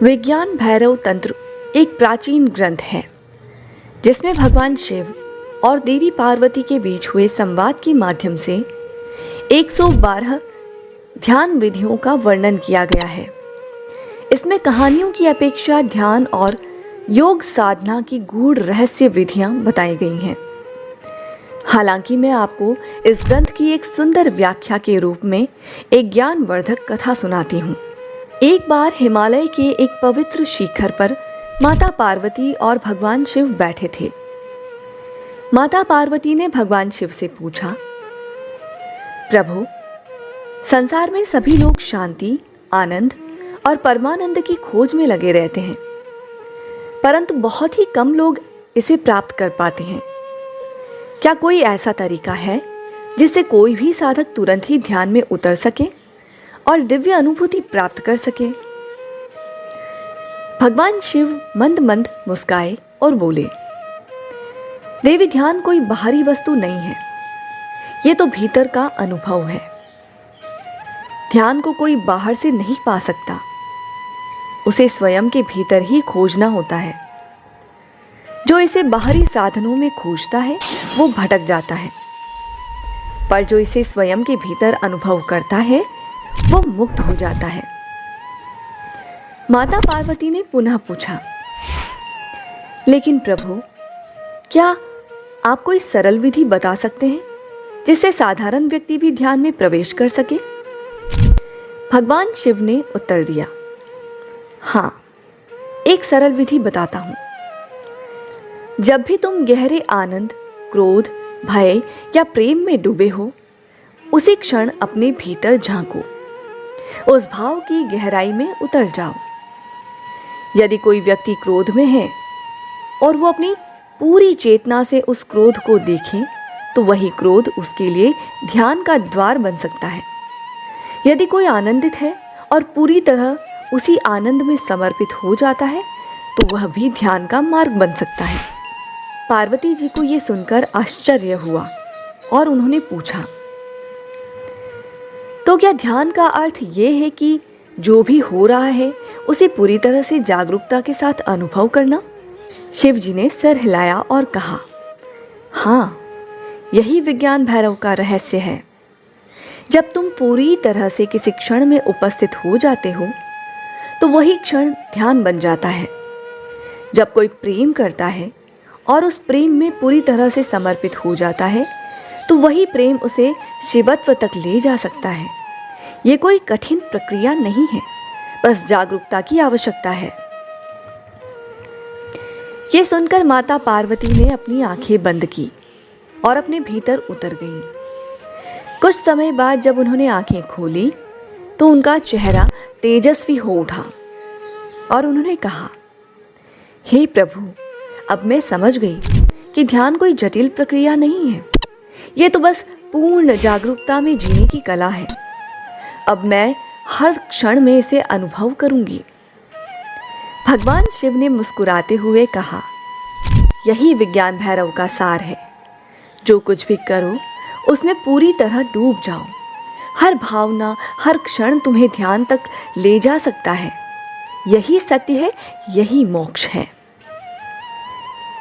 विज्ञान भैरव तंत्र एक प्राचीन ग्रंथ है जिसमें भगवान शिव और देवी पार्वती के बीच हुए संवाद के माध्यम से 112 ध्यान विधियों का वर्णन किया गया है। इसमें कहानियों की अपेक्षा ध्यान और योग साधना की गूढ़ रहस्य विधियां बताई गई हैं। हालांकि मैं आपको इस ग्रंथ की एक सुंदर व्याख्या के रूप में एक ज्ञानवर्धक कथा सुनाती हूँ। एक बार हिमालय के एक पवित्र शिखर पर माता पार्वती और भगवान शिव बैठे थे। माता पार्वती ने भगवान शिव से पूछा, प्रभु, संसार में सभी लोग शांति, आनंद और परमानंद की खोज में लगे रहते हैं, परंतु बहुत ही कम लोग इसे प्राप्त कर पाते हैं। क्या कोई ऐसा तरीका है जिससे कोई भी साधक तुरंत ही ध्यान में उतर सके और दिव्य अनुभूति प्राप्त कर सके? भगवान शिव मंद मंद मुस्काए और बोले, देवी, ध्यान कोई बाहरी वस्तु नहीं है, ये तो भीतर का अनुभव है। ध्यान को कोई बाहर से नहीं पा सकता, उसे स्वयं के भीतर ही खोजना होता है। जो इसे बाहरी साधनों में खोजता है वो भटक जाता है, पर जो इसे स्वयं के भीतर अनुभव करता है वो मुक्त हो जाता है। माता पार्वती ने पुनः पूछा, लेकिन प्रभु, क्या आप कोई सरल विधि बता सकते हैं जिससे साधारण व्यक्ति भी ध्यान में प्रवेश कर सके? भगवान शिव ने उत्तर दिया, हाँ, एक सरल विधि बताता हूं। जब भी तुम गहरे आनंद, क्रोध, भय या प्रेम में डूबे हो, उसी क्षण अपने भीतर झांको, उस भाव की गहराई में उतर जाओ। यदि कोई व्यक्ति क्रोध में है और वो अपनी पूरी चेतना से उस क्रोध को देखे, तो वही क्रोध उसके लिए ध्यान का द्वार बन सकता है। यदि कोई आनंदित है और पूरी तरह उसी आनंद में समर्पित हो जाता है, तो वह भी ध्यान का मार्ग बन सकता है। पार्वती जी को यह सुनकर आश्चर्य हुआ और उन्होंने पूछा, तो क्या ध्यान का अर्थ ये है कि जो भी हो रहा है उसे पूरी तरह से जागरूकता के साथ अनुभव करना? शिव जी ने सिर हिलाया और कहा, हाँ, यही विज्ञान भैरव का रहस्य है। जब तुम पूरी तरह से किसी क्षण में उपस्थित हो जाते हो, तो वही क्षण ध्यान बन जाता है। जब कोई प्रेम करता है और उस प्रेम में पूरी तरह से समर्पित हो जाता है, तो वही प्रेम उसे शिवत्व तक ले जा सकता है। ये कोई कठिन प्रक्रिया नहीं है, बस जागरूकता की आवश्यकता है। ये सुनकर माता पार्वती ने अपनी आंखें बंद की और अपने भीतर उतर गईं। कुछ समय बाद जब उन्होंने आंखें खोली तो उनका चेहरा तेजस्वी हो उठा और उन्होंने कहा, हे प्रभु, अब मैं समझ गई कि ध्यान कोई जटिल प्रक्रिया नहीं है, ये तो बस पूर्ण जागरूकता में जीने की कला है। अब मैं हर क्षण में इसे अनुभव करूंगी। भगवान शिव ने मुस्कुराते हुए कहा, यही विज्ञान भैरव का सार है। जो कुछ भी करो उसमें पूरी तरह डूब जाओ। हर भावना, हर क्षण तुम्हें ध्यान तक ले जा सकता है। यही सत्य है, यही मोक्ष है।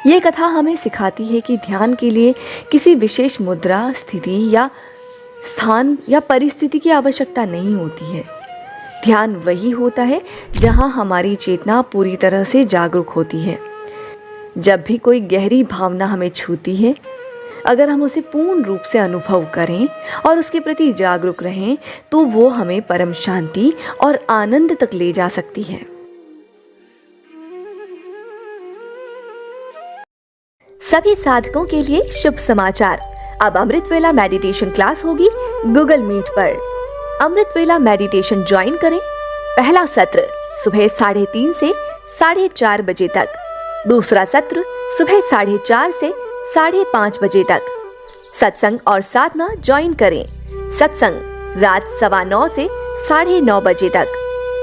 ये कथा हमें सिखाती है कि ध्यान के लिए किसी विशेष मुद्रा, स्थिति या स्थान या परिस्थिति की आवश्यकता नहीं होती है। ध्यान वही होता है जहाँ हमारी चेतना पूरी तरह से जागरूक होती है। जब भी कोई गहरी भावना हमें छूती है, अगर हम उसे पूर्ण रूप से अनुभव करें और उसके प्रति जागरूक रहें, तो वो हमें परम शांति और आनंद तक ले जा सकती है। सभी साधकों के लिए शुभ समाचार। अब अमृत वेला मेडिटेशन क्लास होगी गूगल मीट पर। अमृत वेला मेडिटेशन ज्वाइन करें। पहला सत्र सुबह 3:30 से 4:30 बजे तक, दूसरा सत्र सुबह 4:30 से 5:30 बजे तक। सत्संग और साधना ज्वाइन करें। सत्संग रात 9:15 से 9:30 बजे तक,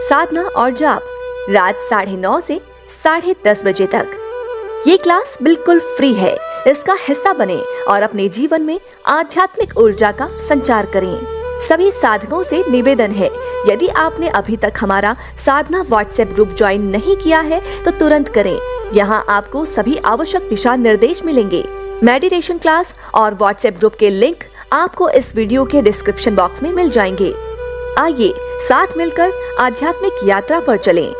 साधना और जाप रात 9:30 से 10:30 बजे तक। ये क्लास बिल्कुल फ्री है। इसका हिस्सा बने और अपने जीवन में आध्यात्मिक ऊर्जा का संचार करें। सभी साधकों से निवेदन है यदि आपने अभी तक हमारा साधना व्हाट्सएप ग्रुप ज्वाइन नहीं किया है तो तुरंत करें। यहाँ आपको सभी आवश्यक दिशा निर्देश मिलेंगे। मेडिटेशन क्लास और व्हाट्सएप ग्रुप के लिंक आपको इस वीडियो के डिस्क्रिप्शन बॉक्स में मिल जाएंगे। आइए साथ मिलकर आध्यात्मिक यात्रा पर चलें।